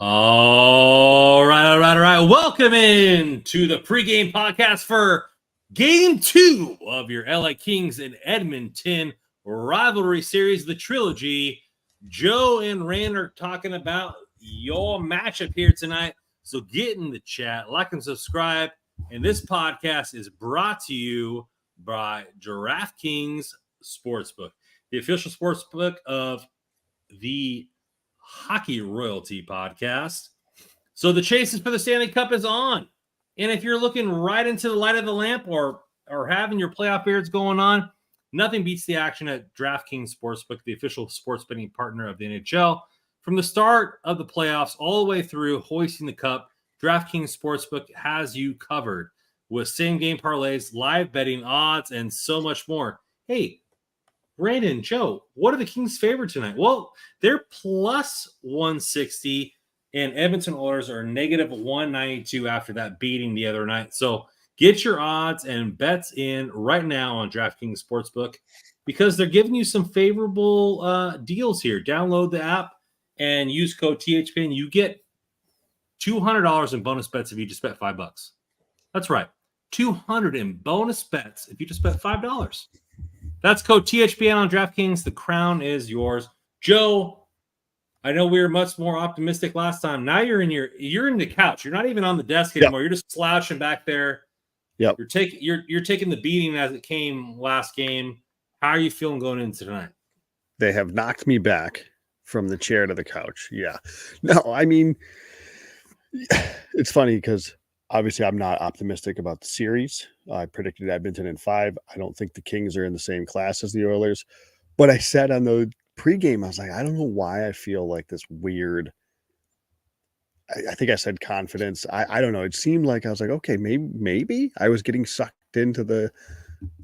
All right. Welcome in to the pregame podcast for Game 2 of your LA Kings and Edmonton rivalry series, the trilogy. Joe and Rand are talking about your matchup here tonight. So get in the chat, like and subscribe. And this podcast is brought to you by DraftKings Sportsbook, the official sportsbook of the Hockey Royalty Podcast. So the chase for the Stanley Cup is on. And if you're looking right into the light of the lamp or having your playoff beards going on, nothing beats the action at DraftKings Sportsbook, the official sports betting partner of the NHL. From the start of the playoffs all the way through hoisting the cup, DraftKings Sportsbook has you covered with same-game parlays, live betting odds, and so much more. Hey, Brandon, Joe, what are the Kings' favorite tonight? Well, they're plus 160, and Edmonton Oilers are negative 192 after that beating the other night. So get your odds and bets in right now on DraftKings Sportsbook because they're giving you some favorable deals here. Download the app and use code THPN. You get $200 in bonus bets if you just bet $5. That's right, $200 in bonus bets if you just bet $5. That's code THPN on DraftKings. The crown is yours. Joe, I know we were much more optimistic last time. Now you're in the couch. You're not even on the desk anymore. You're just slouching back there. Yep. You're taking the beating as it came last game. How are you feeling going into tonight? They have knocked me back from the chair to the couch. Yeah. No, I mean, it's funny because obviously I'm not optimistic about the series. I predicted Edmonton in 5. I don't think the Kings are in the same class as the Oilers. But I said on the pregame, I was like, I don't know why I feel like this weird. I think I said confidence. I don't know. It seemed like I was like, okay, maybe I was getting sucked into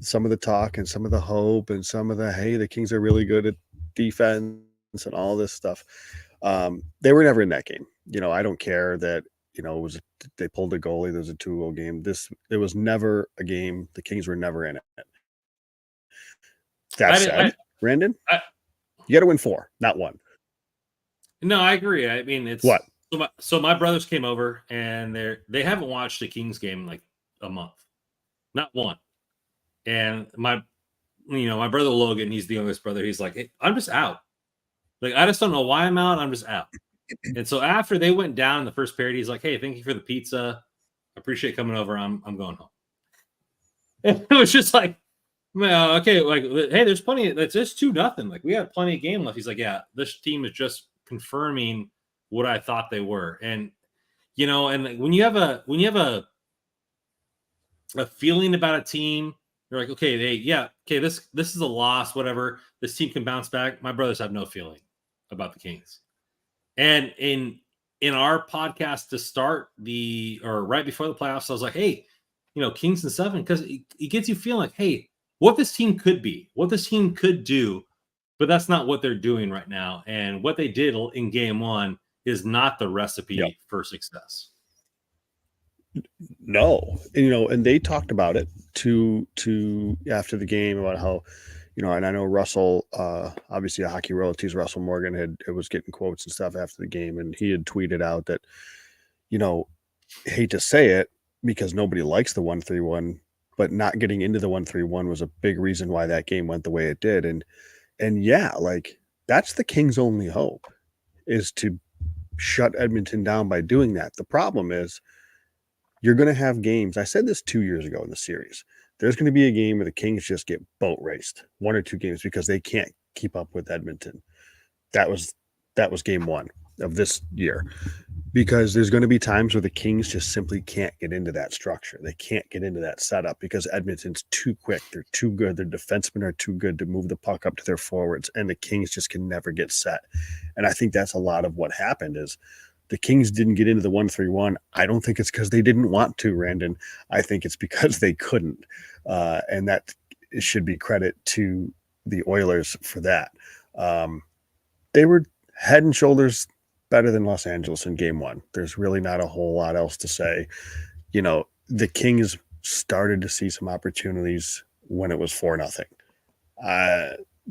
some of the talk and some of the hope and some of the, hey, the Kings are really good at defense and all this stuff. They were never in that game. I don't care that, they pulled a goalie. There was a 2-goal game. It was never a game. The Kings were never in it. That said, Brandon, you got to win 4, not 1. No, I agree. I mean, it's what? So my brothers came over and they haven't watched a Kings game in like a month, not one. And my brother Logan, he's the youngest brother. He's like, hey, I'm just out. Like, I just don't know why I'm out. I'm just out. And so after they went down in the first period, he's like, hey, thank you for the pizza. I appreciate coming over. I'm going home. And it was just like, well, okay, like, hey, there's plenty. That's just 2-0. Like, we have plenty of game left. He's like, yeah, this team is just confirming what I thought they were. And and when you have a feeling about a team, you're like, okay, this is a loss, whatever. This team can bounce back. My brothers have no feeling about the Kings. And in our podcast to start right before the playoffs, I was like, hey, Kings in 7, because it gets you feeling like, hey, what this team could be, what this team could do, but that's not what they're doing right now. And what they did in game 1 is not the recipe for success. No, and they talked about it to after the game about how, and I know Russell, obviously a Hockey Royalties, Russell Morgan was getting quotes and stuff after the game, and he had tweeted out that, hate to say it because nobody likes the 1-3-1, but not getting into the 1-3-1 was a big reason why that game went the way it did. And yeah, like that's the Kings' only hope is to shut Edmonton down by doing that. The problem is you're going to have games. I said this 2 years ago in the series. There's going to be a game where the Kings just get boat raced, 1 or 2 games because they can't keep up with Edmonton. That was game 1 of this year, because there's going to be times where the Kings just simply can't get into that structure. They can't get into that setup because Edmonton's too quick. They're too good. Their defensemen are too good to move the puck up to their forwards, and the Kings just can never get set. And I think that's a lot of what happened is the Kings didn't get into the 1-3-1. I don't think it's because they didn't want to, Randon. I think it's because they couldn't. And that should be credit to the Oilers for that. They were head and shoulders better than Los Angeles in game 1. There's really not a whole lot else to say. The Kings started to see some opportunities when it was 4-0.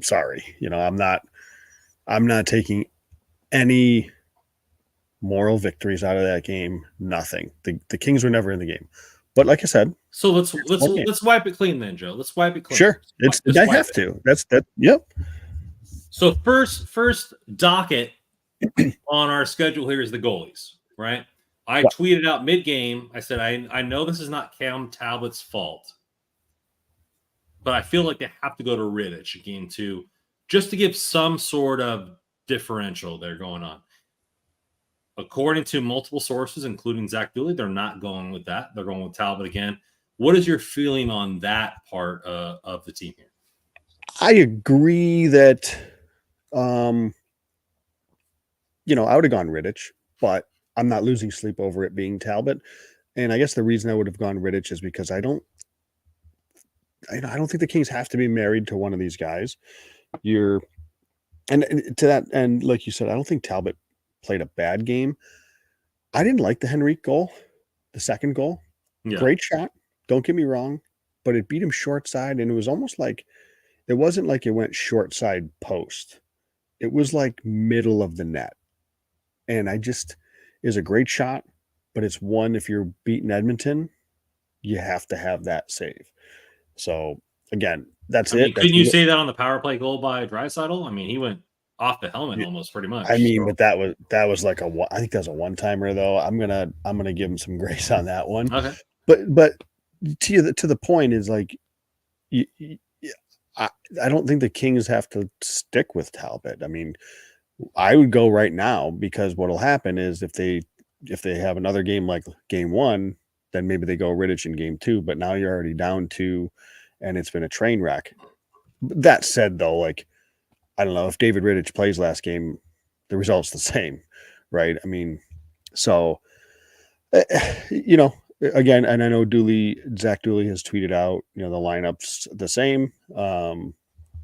Sorry. I'm not taking any moral victories out of that game. Nothing. The Kings were never in the game. But like I said, So let's wipe it clean then, Joe. Let's wipe it clean. Sure, Just I wipe have it. to. That's that. Yep. So first docket on our schedule here is the goalies, right? I tweeted out mid-game. I said, I know this is not Cam Talbot's fault, but I feel like they have to go to Rittich in game 2 just to give some sort of differential there going on. According to multiple sources, including Zach Dooley, they're not going with that. They're going with Talbot again. What is your feeling on that part of the team here? I agree that, I would have gone Rittich, but I'm not losing sleep over it being Talbot. And I guess the reason I would have gone Rittich is because I don't think the Kings have to be married to one of these guys. And to that, and like you said, I don't think Talbot played a bad game. I didn't like the Henrique goal, the second goal. Yeah. Great shot. Don't get me wrong, but it beat him short side, and it was almost like it wasn't like it went short side post. It was like middle of the net. And is a great shot, but it's one, if you're beating Edmonton, you have to have that save. So again, that's it. Couldn't you say that on the power play goal by Draisaitl? I mean, he went off the helmet almost pretty much. I mean, but that was like I think that was a one-timer though. I'm gonna give him some grace on that one. Okay. But to the point is like, I don't think the Kings have to stick with Talbot. I mean, I would go right now, because what'll happen is if they have another game like game 1, then maybe they go Rittich in game 2. But now you're already down 2, and it's been a train wreck. That said, though, like, I don't know if David Rittich plays last game, the result's the same, right? I mean, so again, and I know Zach Dooley has tweeted out, the lineup's the same. All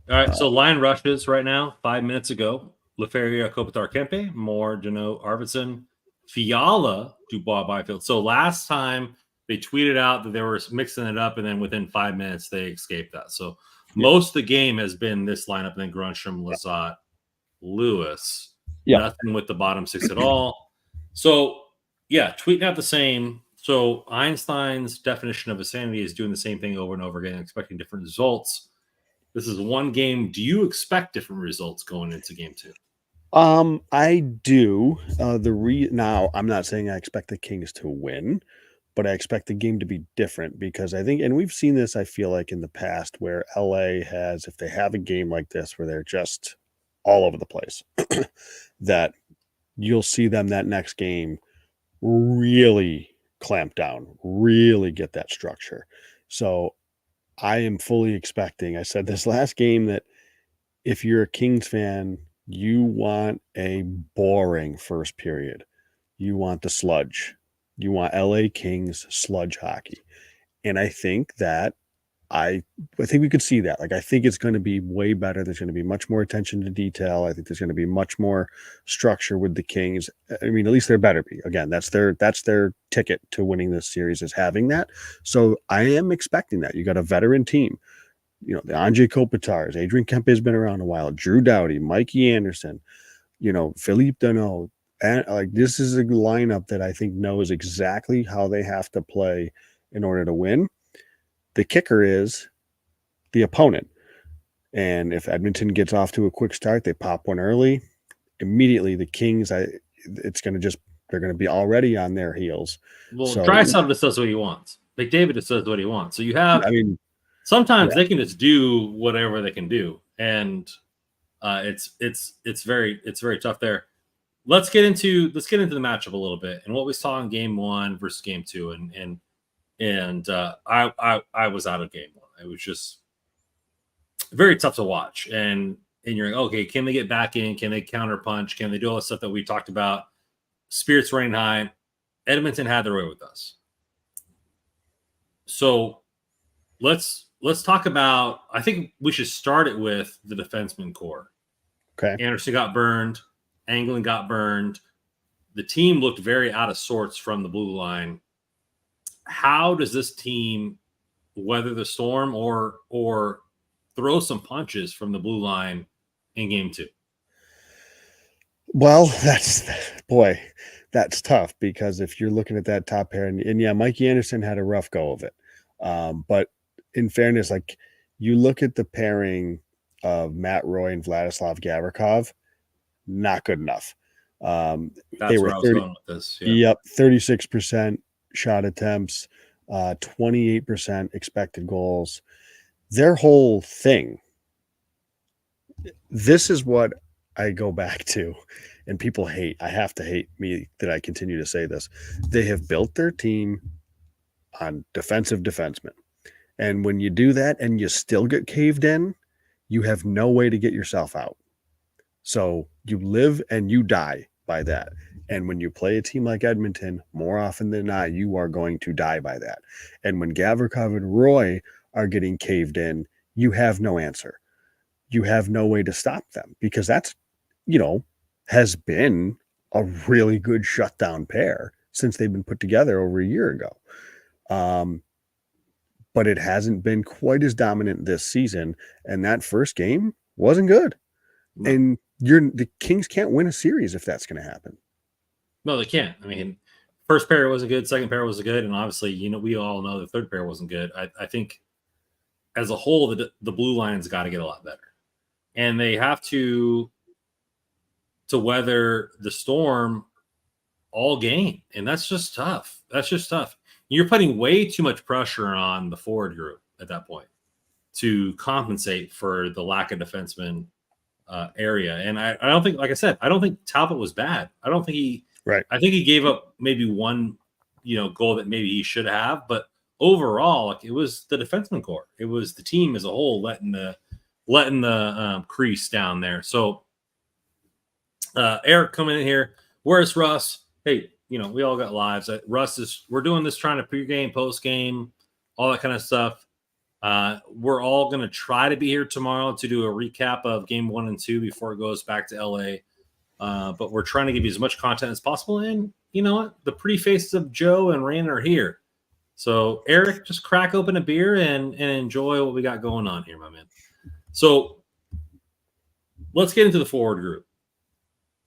right, so line rushes right now, 5 minutes ago. Leferrier, Kopitar, Kempe, Moore, Deneau, Arvidsson, Fiala, Dubois, Byfield. So last time they tweeted out that they were mixing it up, and then within 5 minutes they escaped that. So most of the game has been this lineup, and then Grunstrom, Lizotte, Lewis. Yeah. Nothing with the bottom 6 at all. So, yeah, tweeting out the same. So Einstein's definition of insanity is doing the same thing over and over again, expecting different results. This is one game. Do you expect different results going into game 2? I do. Now, I'm not saying I expect the Kings to win, but I expect the game to be different, because I think, and we've seen this, I feel like, in the past, where LA has, if they have a game like this where they're just all over the place, that you'll see them that next game really clamp down, really get that structure. So I am fully expecting, I said this last game, that if you're a Kings fan, you want a boring first period. You want the sludge. You want LA Kings sludge hockey. And I think that I think we could see that. Like, I think it's going to be way better. There's going to be much more attention to detail. I think there's going to be much more structure with the Kings. I mean, at least there better be. Again, that's their ticket to winning this series, is having that. So I am expecting that. You got a veteran team. The Anze Kopitars, Adrian Kempe has been around a while, Drew Doughty, Mikey Anderson, Philippe Deneau. And like, this is a lineup that I think knows exactly how they have to play in order to win. The kicker is the opponent. And if Edmonton gets off to a quick start, they pop one early, immediately the Kings, they're going to be already on their heels. Well, so, Draisaitl just does what he wants. McDavid just does what he wants. So you have, sometimes they can just do whatever they can do. And it's very tough there. Let's get into the matchup a little bit and what we saw in game 1 versus game 2. And I was out of game 1. It was just very tough to watch. And you're like, okay, can they get back in? Can they counter punch? Can they do all the stuff that we talked about? Spirits running high. Edmonton had their way with us. So let's talk about, I think we should start it with the defenseman core. Okay. Anderson got burned. Anglin got burned. The team looked very out of sorts from the blue line. How does this team weather the storm or throw some punches from the blue line in game 2? Well, that's tough because if you're looking at that top pair, and yeah, Mikey Anderson had a rough go of it. But in fairness, like you look at the pairing of Matt Roy and Vladislav Gavrikov, not good enough. They That's were where I was going with this. Yeah. Yep, 36% shot attempts, 28% expected goals. Their whole thing. This is what I go back to, and people hate. I have to hate me that I continue to say this. They have built their team on defensive defensemen. And when you do that and you still get caved in, you have no way to get yourself out. So you live and you die by that. And when you play a team like Edmonton, more often than not, you are going to die by that. And when Gavrikov and Roy are getting caved in, you have no answer. You have no way to stop them because that's, has been a really good shutdown pair since they've been put together over a year ago. But it hasn't been quite as dominant this season. And that first game wasn't good. No. And the Kings can't win a series if that's going to happen. No, they can't. I mean, first pair wasn't good. Second pair wasn't good. And obviously, we all know the third pair wasn't good. I think as a whole, the blue line's got to get a lot better. And they have to weather the storm all game. And that's just tough. You're putting way too much pressure on the forward group at that point to compensate for the lack of defensemen area. And I don't think, like I said, I don't think Talbot was bad. I don't think he – right. I think he gave up maybe one, goal that maybe he should have. But overall, it was the defenseman core. It was the team as a whole letting the crease down there. So Eric coming in here. Where's Russ? Hey, we all got lives. We're doing this trying to pregame, postgame, all that kind of stuff. We're all going to try to be here tomorrow to do a recap of game 1 and 2 before it goes back to LA. But we're trying to give you as much content as possible. And you know what? The pretty faces of Joe and Rand are here. So Eric, just crack open a beer and enjoy what we got going on here, my man. So let's get into the forward group.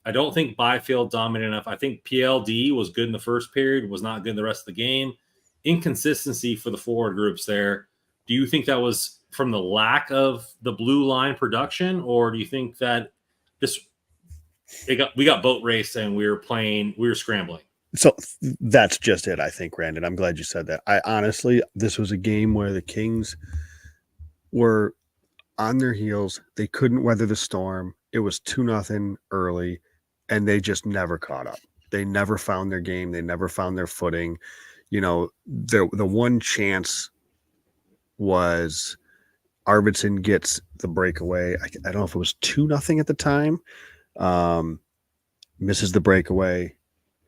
I don't think Byfield dominated enough. I think PLD was good in the first period, was not good in the rest of the game. Inconsistency for the forward groups there. Do you think that was from the lack of the blue line production, or do you think that we got boat race and we were scrambling? So that's just it, I think, Brandon. I'm glad you said that. This was a game where the Kings were on their heels. They couldn't weather the storm. It was 2-0 early, and they just never caught up. They never found their game. They never found their footing. The one chance was Arvidsson gets the breakaway. I don't know if it was 2-0 at the time. Misses the breakaway.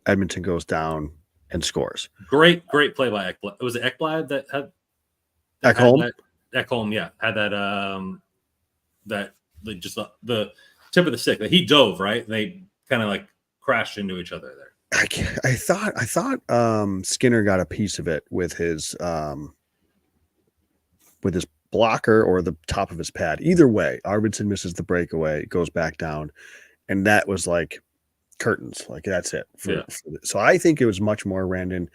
Edmonton goes down and scores. Great play by Ekblad. Was it Ekblad that had Ekholm? Ekholm, yeah, had that just the tip of the stick that he dove right. They kind of like crashed into each other there. I thought Skinner got a piece of it with his blocker or the top of his pad. Either way, Arvidsson misses the breakaway, goes back down, and that was like curtains. Like that's it. So I think it was much more random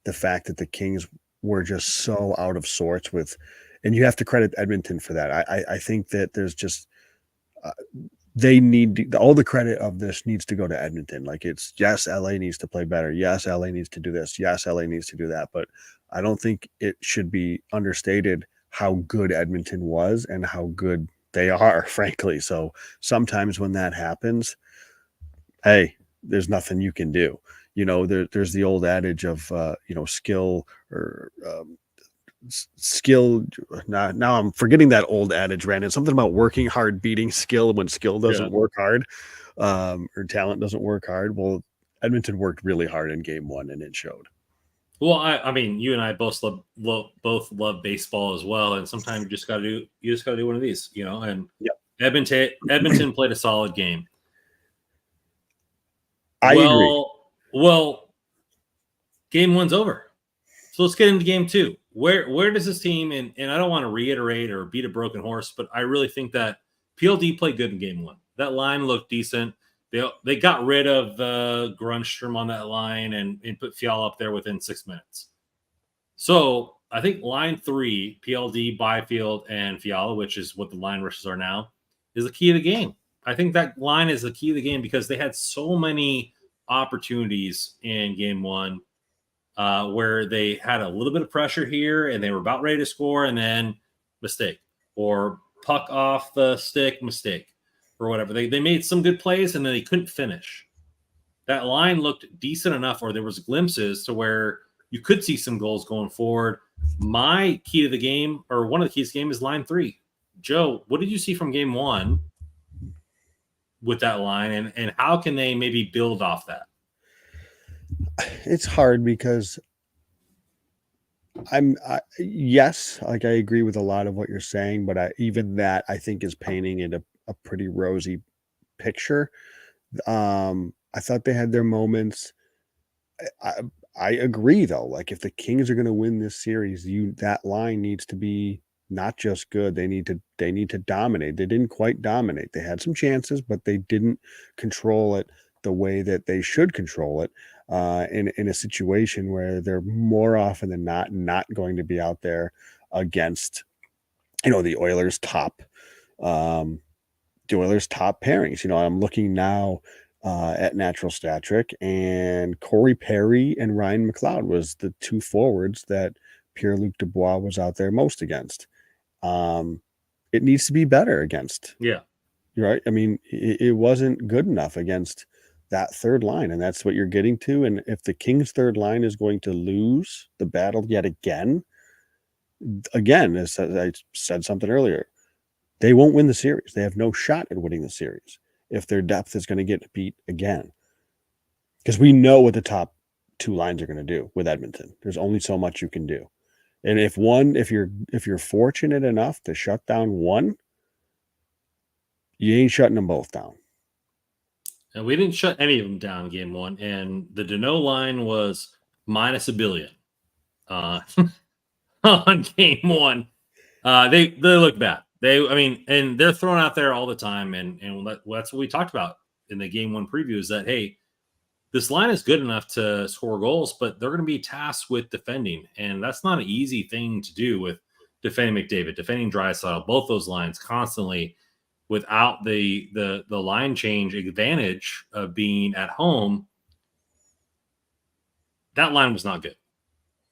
the fact that the Kings were just so out of sorts with, and you have to credit Edmonton for that. I think that there's just they need all the credit of this needs to go to Edmonton. Like it's yes, LA needs to play better. Yes, LA needs to do this. Yes, LA needs to do that. But I don't think it should be understated how good Edmonton was and how good they are, frankly. So sometimes when that happens, hey, there's nothing you can do. There's the old adage of, skill or skill. Now I'm forgetting that old adage, Brandon. Something about working hard beating skill when skill doesn't work hard, or talent doesn't work hard. Well, Edmonton worked really hard in game 1 and it showed. Well, I mean, you and I both love baseball as well, and sometimes you just got to do one of these, And yep. Edmonton played a solid game. I agree. Well, game 1's over, so let's get into game 2. Where does this team and I don't want to reiterate or beat a broken horse, but I really think that PLD played good in game 1. That line looked decent. They got rid of Grunstrom on that line and put Fiala up there within 6 minutes. So I think line 3, PLD, Byfield, and Fiala, which is what the line rushes are now, is the key of the game. I think that line is the key of the game because they had so many opportunities in game 1 where they had a little bit of pressure here and they were about ready to score and then mistake or puck off the stick, mistake or whatever. They made some good plays and then they couldn't finish. That line looked decent enough, or there was glimpses to where you could see some goals going forward. My key to the game, or one of the keys to the game, is line 3. Joe, what did you see from game 1 with that line, and how can they maybe build off that? It's hard because yes, like I agree with a lot of what you're saying, but even that I think is painting it a pretty rosy picture. I thought they had their moments. I agree though. Like if the Kings are going to win this series, that line needs to be not just good. They need to dominate. They didn't quite dominate. They had some chances, but they didn't control it the way that they should control it. In a situation where they're more often than not going to be out there against, the Oilers' top pairings. I'm looking now at Natural Stat Trick, and Corey Perry and Ryan McLeod was the 2 forwards that Pierre-Luc Dubois was out there most against. It needs to be better against. Yeah. Right. I mean, it wasn't good enough against that third line, and that's what you're getting to. And if the Kings' third line is going to lose the battle yet again, as I said something earlier, they won't win the series. They have no shot at winning the series if their depth is going to get beat again. Because we know what the top 2 lines are going to do with Edmonton. There's only so much you can do. And if you're fortunate enough to shut down one, you ain't shutting them both down. And we didn't shut any of them down in game 1. And the Deneau line was minus $1 billion on game 1. They look bad. And they're thrown out there all the time. And that's what we talked about in the game 1 preview is that, hey, this line is good enough to score goals, but they're going to be tasked with defending. And that's not an easy thing to do with defending McDavid, defending Draisaitl, both those lines constantly without the line change advantage of being at home. That line was not good.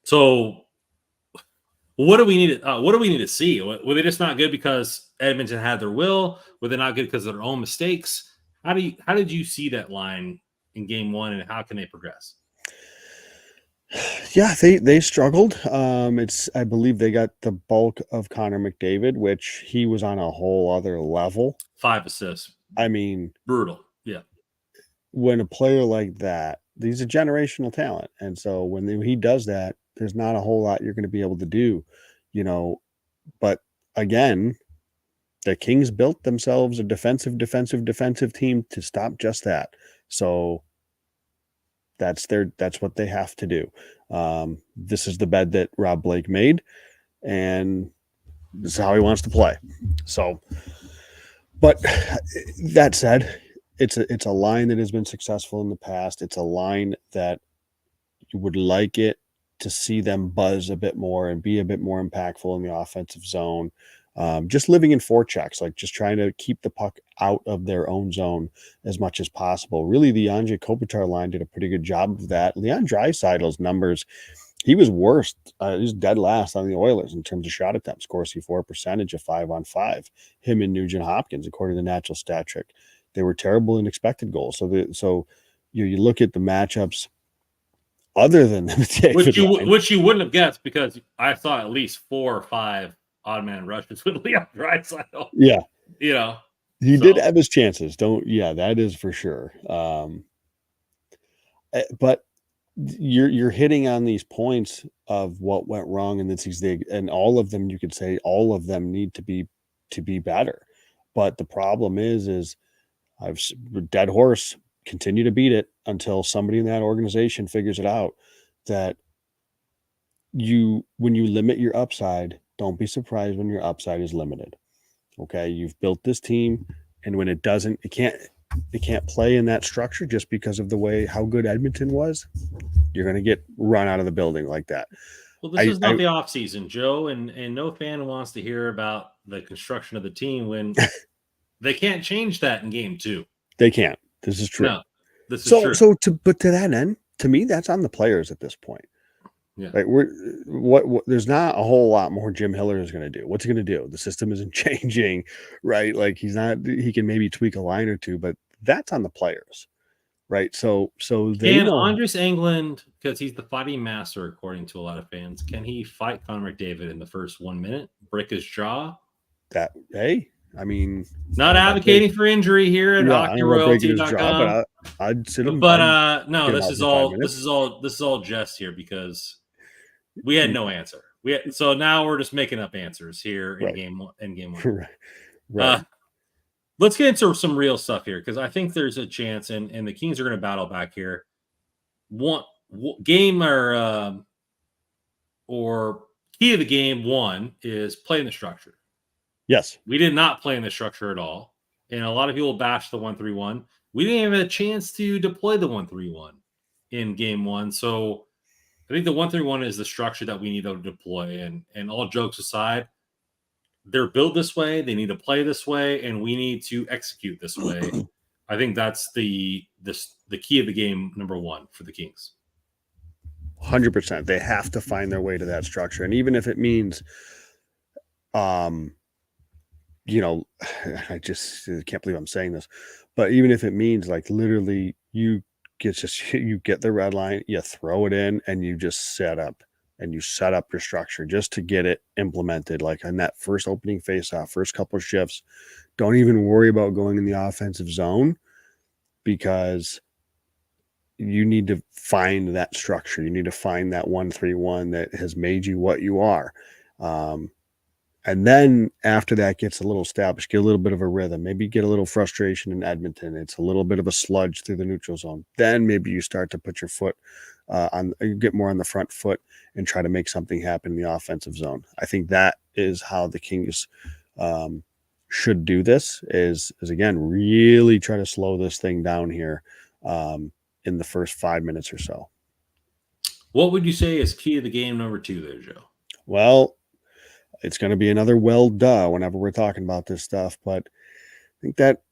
So what do we need to see? Were they just not good because Edmonton had their will? Were they not good because of their own mistakes? How did you see that line in game 1, and how can they progress? Yeah, they struggled. I believe they got the bulk of Connor McDavid, which he was on a whole other level. 5 assists. I mean, brutal. Yeah. When a player like that, he's a generational talent, and so when he does that, there's not a whole lot you're going to be able to do, But again, the Kings built themselves a defensive team to stop just that. So that's what they have to do. This is the bed that Rob Blake made, and this is how he wants to play. So, but that said, it's a line that has been successful in the past. It's a line that you would like it to see them buzz a bit more and be a bit more impactful in the offensive zone. Just living in forechecks, like just trying to keep the puck out of their own zone as much as possible. Really, the Anze Kopitar line did a pretty good job of that. Leon Draisaitl's numbers, he was worst. He was dead last on the Oilers in terms of shot attempts, Corsi for percentage of 5-on-5. Him and Nugent Hopkins, according to Natural Stat Trick, they were terrible in expected goals. So you look at the matchups other than which you wouldn't have guessed, because I saw at least 4 or 5 odd man rushes with Leon Draisaitl. Yeah. He did have his chances. That is for sure. But you're hitting on these points of what went wrong in this league, and all of them, you could say all of them need to be better. But the problem is I've dead horse, continue to beat it until somebody in that organization figures it out, that when you limit your upside, don't be surprised when your upside is limited. Okay. You've built this team, and when it doesn't, play in that structure just because of the way how good Edmonton was, you're going to get run out of the building like that. Well, this is not the off season, Joe, and no fan wants to hear about the construction of the team when they can't change that in game 2. They can't. This is true. No, this is true. So to that end, to me, that's on the players at this point. Yeah. Like there's not a whole lot more Jim Hiller is going to do. What's he going to do? The system isn't changing, right? Like he can maybe tweak a line or two, but that's on the players, right? So they can know Andres Englund, because he's the fighting master according to a lot of fans, can he fight Connor McDavid in the first 1 minute, break his jaw? That I mean, not advocating for injury here at hockeyroyalty.com, but I'd sit him. But no, this is all jest here because we had no answer. So now we're just making up answers here in game one. Right. Let's get into some real stuff here because I think there's a chance, and the Kings are going to battle back here. One game or key of the game one is playing the structure. Yes, we did not play in the structure at all, and a lot of people bash the 1-3-1. We didn't have a chance to deploy the 1-3-1 in game one, so I think the 1-3-1 is the structure that we need to deploy. And all jokes aside, they're built this way. They need to play this way, and we need to execute this way. I think that's the key of the game number one for the Kings. 100%. They have to find their way to that structure, and even if it means, I just can't believe I'm saying this, but even if it means like literally you get the red line, you throw it in, and you just set up your structure just to get it implemented. Like in that first opening face-off, first couple of shifts, don't even worry about going in the offensive zone because you need to find that structure. You need to find that 1-3-1 that has made you what you are. And then after that gets a little established, get a little bit of a rhythm, maybe get a little frustration in Edmonton. It's a little bit of a sludge through the neutral zone. Then maybe you start to put your foot get more on the front foot and try to make something happen in the offensive zone. I think that is how the Kings should do this is again, really try to slow this thing down here in the first 5 minutes or so. What would you say is key to the game number 2 there, Joe? Well, it's going to be another whenever we're talking about this stuff, but I think that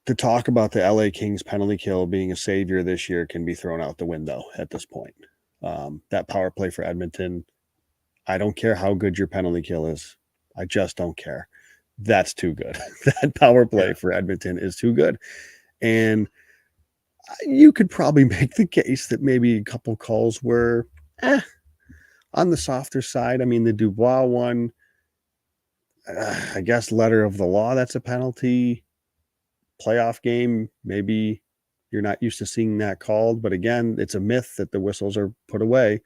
to talk about the LA Kings penalty kill being a savior this year can be thrown out the window at this point. That power play for Edmonton, I don't care how good your penalty kill is. I just don't care. That's too good. That power play for Edmonton is too good. And you could probably make the case that maybe a couple calls were on the softer side. I mean, the Dubois one, I guess letter of the law, that's a penalty. Playoff game, maybe you're not used to seeing that called, but again, it's a myth that the whistles are put away.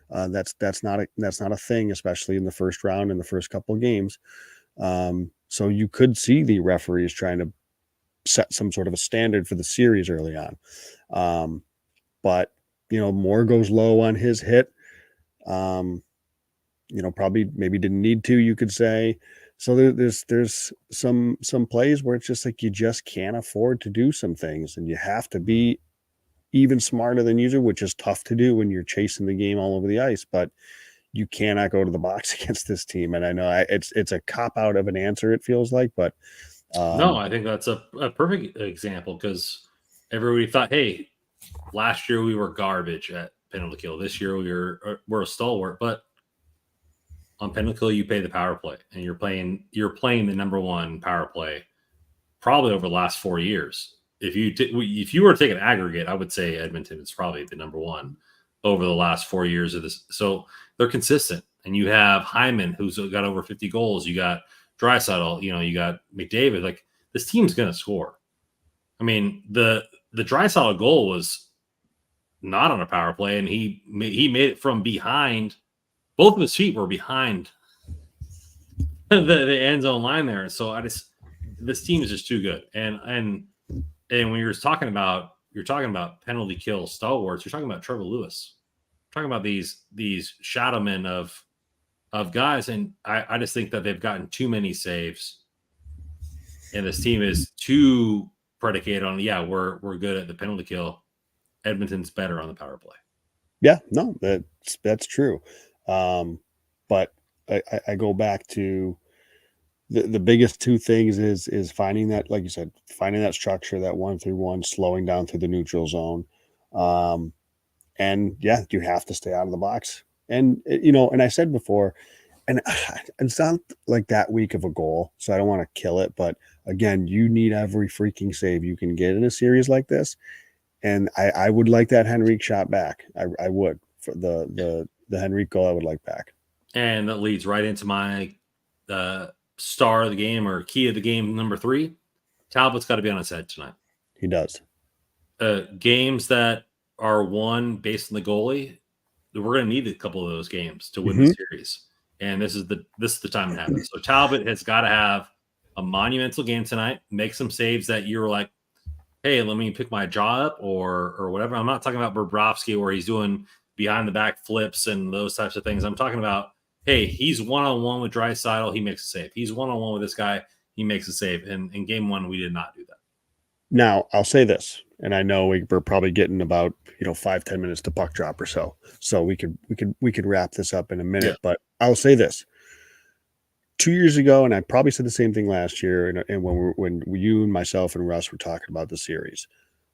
That's not a thing, especially in the first round, in the first couple of games. So you could see the referees trying to set some sort of a standard for the series early on. But Moore goes low on his hit. Probably maybe didn't need to, you could say. So there's some plays where it's just like you just can't afford to do some things, and you have to be even smarter than usual, which is tough to do when you're chasing the game all over the ice. But you cannot go to the box against this team, and I know it's a cop out of an answer, it feels like, but no, I think that's a perfect example because everybody thought, hey, last year we were garbage at penalty kill. This year we're a stalwart, but on penalty kill, you pay the power play, and you're playing the number one power play probably over the last 4 years. If you were to take an aggregate, I would say Edmonton is probably the number one over the last 4 years of this. So they're consistent, and you have Hyman who's got over 50 goals. You got Draisaitl, you got McDavid. Like this team's going to score. I mean, the Draisaitl goal was not on a power play, and he made it from behind. Both of his feet were behind the end zone line there. So this team is just too good. And when you're talking about penalty kill stalwarts, you're talking about Trevor Lewis. You're talking about these shadow men of guys, and I just think that they've gotten too many saves, and this team is too predicated on, we're good at the penalty kill. Edmonton's better on the power play. Yeah, no, that's true. But I go back to the biggest two things is finding that, like you said, finding that structure, that 1-3-1, slowing down through the neutral zone. And yeah, you have to stay out of the box. And, and I said before, and it's not like that weak of a goal, so I don't want to kill it. But again, you need every freaking save you can get in a series like this. And I would like that Henrique shot back. I would. For the Henrique goal, I would like back. And that leads right into my star of the game, or key of the game, number 3. Talbot's got to be on his head tonight. He does. Games that are won based on the goalie, we're going to need a couple of those games to win the series. And this is the time it happens. So Talbot has got to have a monumental game tonight, make some saves that you're like, hey, let me pick my jaw up or whatever. I'm not talking about Bobrovsky where he's doing behind the back flips and those types of things. I'm talking about, hey, he's one-on-one with Draisaitl, he makes a save. He's one-on-one with this guy, he makes a save. And in game 1, we did not do that. Now, I'll say this, and I know we're probably getting about 5-10 minutes to puck drop or so. So we could wrap this up in a minute. But I'll say this. 2 years ago, and I probably said the same thing last year, and when you and myself and Russ were talking about the series,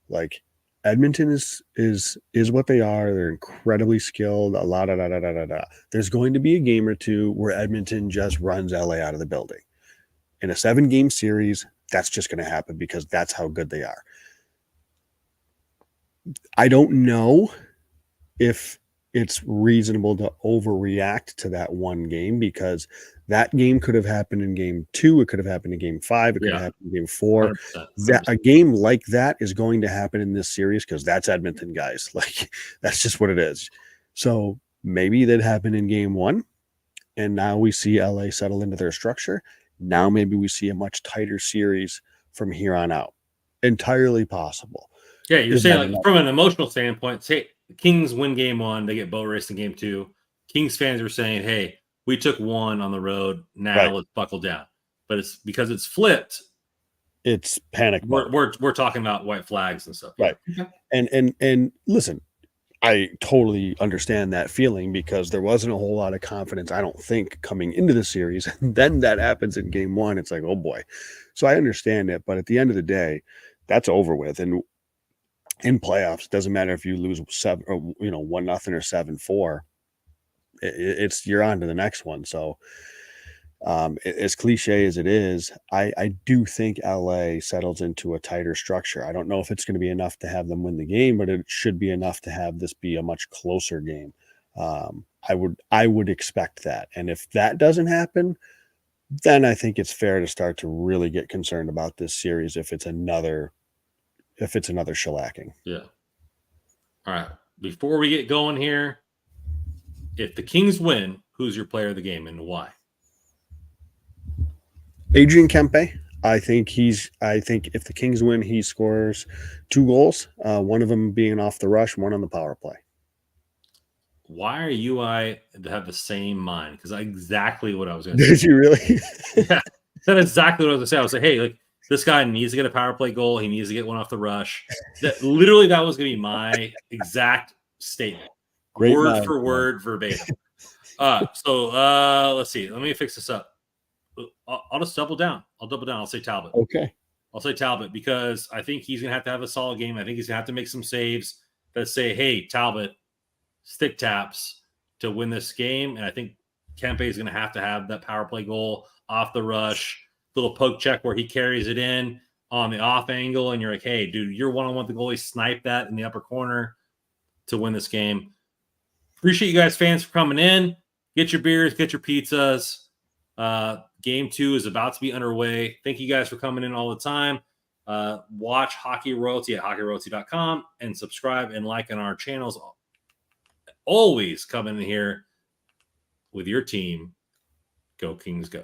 like Edmonton is what they are. They're incredibly skilled. There's going to be a game or two where Edmonton just runs LA out of the building. In a 7-game series, that's just going to happen because that's how good they are. I don't know if it's reasonable to overreact to that one game because that game could have happened in game 2. It could have happened in game 5. It could have happened in game 4. 100%. That a game like that is going to happen in this series because that's Edmonton, guys. Like, that's just what it is. So maybe that happened in game 1, and now we see LA settle into their structure. Now maybe we see a much tighter series from here on out. Entirely possible. Yeah, you're saying like from an emotional standpoint, say the Kings win game 1, they get boat raced in game 2. Kings fans are saying, hey, we took 1 on the road. Now let's buckle down. But it's because it's flipped. It's panic. We're talking about white flags and stuff. Right. Okay. And listen, I totally understand that feeling because there wasn't a whole lot of confidence, I don't think, coming into the series. And then that happens in game 1. It's like, oh boy. So I understand it. But at the end of the day, that's over with. And in playoffs, it doesn't matter if you lose 1-0 or 7-4. It's you're on to the next one. So as cliche as it is, I do think LA settles into a tighter structure. I don't know if it's going to be enough to have them win the game, but it should be enough to have this be a much closer game. I would expect that. And if that doesn't happen, then I think it's fair to start to really get concerned about this series if it's another shellacking. Yeah. All right. Before we get going here, if the Kings win, who's your player of the game and why? Adrian Kempe. I think if the Kings win, he scores 2 goals, one of them being off the rush, one on the power play. Why are I to have the same mind? Because exactly what I was going to say. Did you really? Yeah. That's exactly what I was going to say. I was like, hey, like, this guy needs to get a power play goal. He needs to get one off the rush. That was going to be my exact statement. Great word mind, for word, verbatim. So let's see. Let me fix this up. I'll just double down. I'll say Talbot. Okay. I'll say Talbot because I think he's going to have a solid game. I think he's going to have to make some saves that say, hey, Talbot, stick taps to win this game. And I think Kempe is going to have that power play goal off the rush, little poke check where he carries it in on the off angle. And you're like, hey, dude, you're one-on-one with the goalie. Snipe that in the upper corner to win this game. Appreciate you guys, fans, for coming in. Get your beers, get your pizzas. Game 2 is about to be underway. Thank you guys for coming in all the time. Watch Hockey Royalty at hockeyroyalty.com and subscribe and like on our channels. Always come in here with your team. Go Kings, go.